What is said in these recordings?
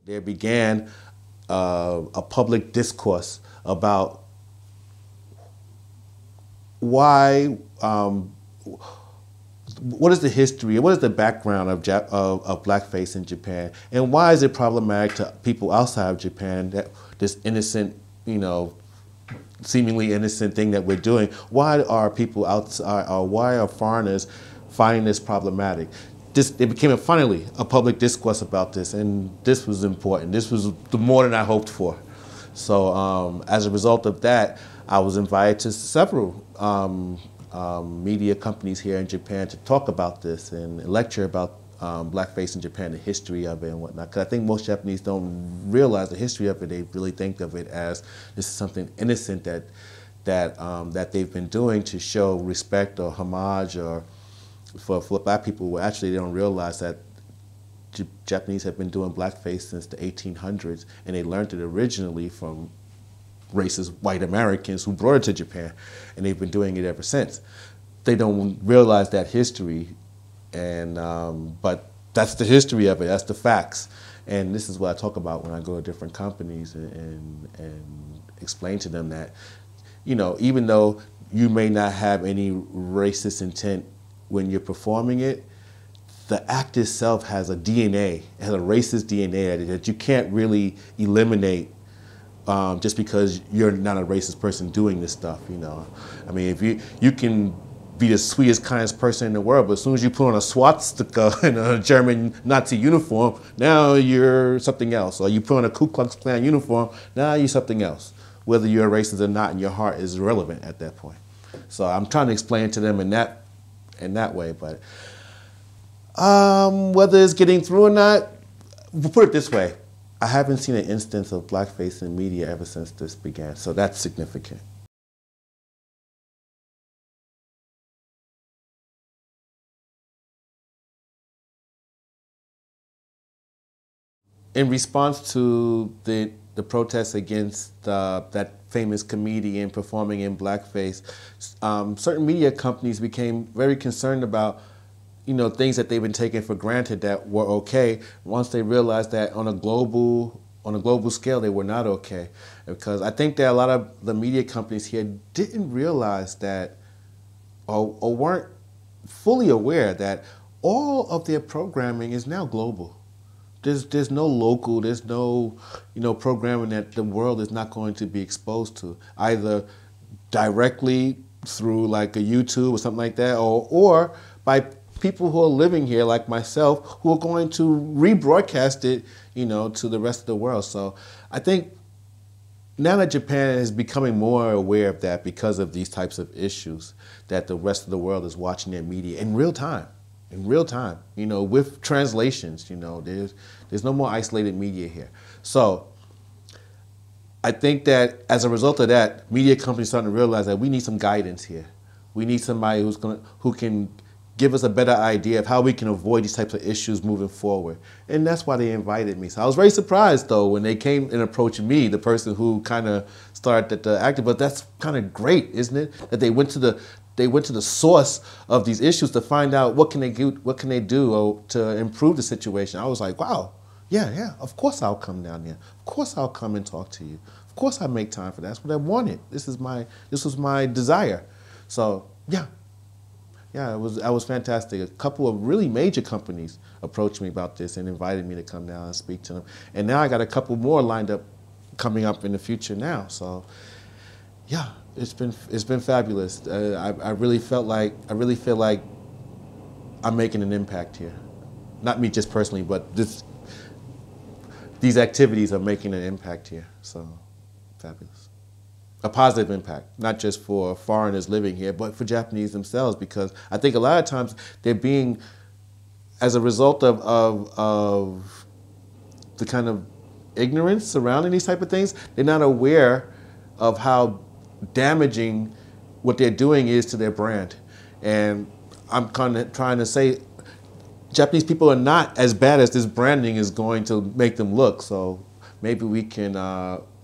there began a public discourse about why, what is the history, what is the background of blackface in Japan, and why is it problematic to people outside of Japan that this innocent, seemingly innocent thing that we're doing, why are people outside, or why are foreigners finding this problematic? It became finally a public discourse about this, and this was important. This was more than I hoped for. So as a result of that, I was invited to several media companies here in Japan to talk about this and lecture about blackface in Japan, the history of it and whatnot. Because I think most Japanese don't realize the history of it. They really think of it as this is something innocent that they've been doing to show respect or homage or for black people. Well, actually, they don't realize that Japanese have been doing blackface since the 1800s, and they learned it originally from racist white Americans who brought it to Japan, and they've been doing it ever since. They don't realize that history, and but that's the history of it. That's the facts, and this is what I talk about when I go to different companies and explain to them that, even though you may not have any racist intent when you're performing it, the act itself has a DNA, it has a racist DNA that you can't really eliminate just because you're not a racist person doing this stuff, I mean, if you can be the sweetest, kindest person in the world, but as soon as you put on a swastika and a German Nazi uniform, now you're something else. Or you put on a Ku Klux Klan uniform, now you're something else. Whether you're a racist or not, in your heart is irrelevant at that point. So I'm trying to explain to them in that way, but whether it's getting through or not, we'll put it this way. I haven't seen an instance of blackface in media ever since this began, so that's significant. In response to the protests against that famous comedian performing in blackface, certain media companies became very concerned about things that they've been taking for granted that were okay, once they realized that on a global scale they were not okay. Because I think that a lot of the media companies here didn't realize that, or weren't fully aware that all of their programming is now global. There's no local, there's no programming that the world is not going to be exposed to, either directly through like a YouTube or something like that, or by people who are living here like myself who are going to rebroadcast it, to the rest of the world. So I think now that Japan is becoming more aware of that because of these types of issues, that the rest of the world is watching their media in real time. With translations, there's no more isolated media here. So I think that as a result of that, media companies starting to realize that we need some guidance here. We need somebody who can give us a better idea of how we can avoid these types of issues moving forward. And that's why they invited me. So I was very surprised, though, when they came and approached me, the person who kind of started the acting. But that's kind of great, isn't it? That they went to the source of these issues to find out what can they do to improve the situation. I was like, wow, yeah, of course I'll come down there. Of course I'll come and talk to you. Of course I'll make time for that. That's what I wanted. This was my desire. So yeah, it was fantastic. A couple of really major companies approached me about this and invited me to come down and speak to them. And now I got a couple more lined up coming up in the future now. So yeah, it's been fabulous. I really feel like I'm making an impact here. Not me just personally, but these activities are making an impact here. So fabulous. A positive impact, not just for foreigners living here, but for Japanese themselves, because I think a lot of times they're being, as a result of the kind of ignorance surrounding these type of things, they're not aware of how damaging what they're doing is to their brand. And I'm kind of trying to say, Japanese people are not as bad as this branding is going to make them look. So maybe we can,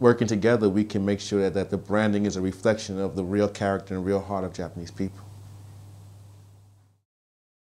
working together, we can make sure that the branding is a reflection of the real character and real heart of Japanese people.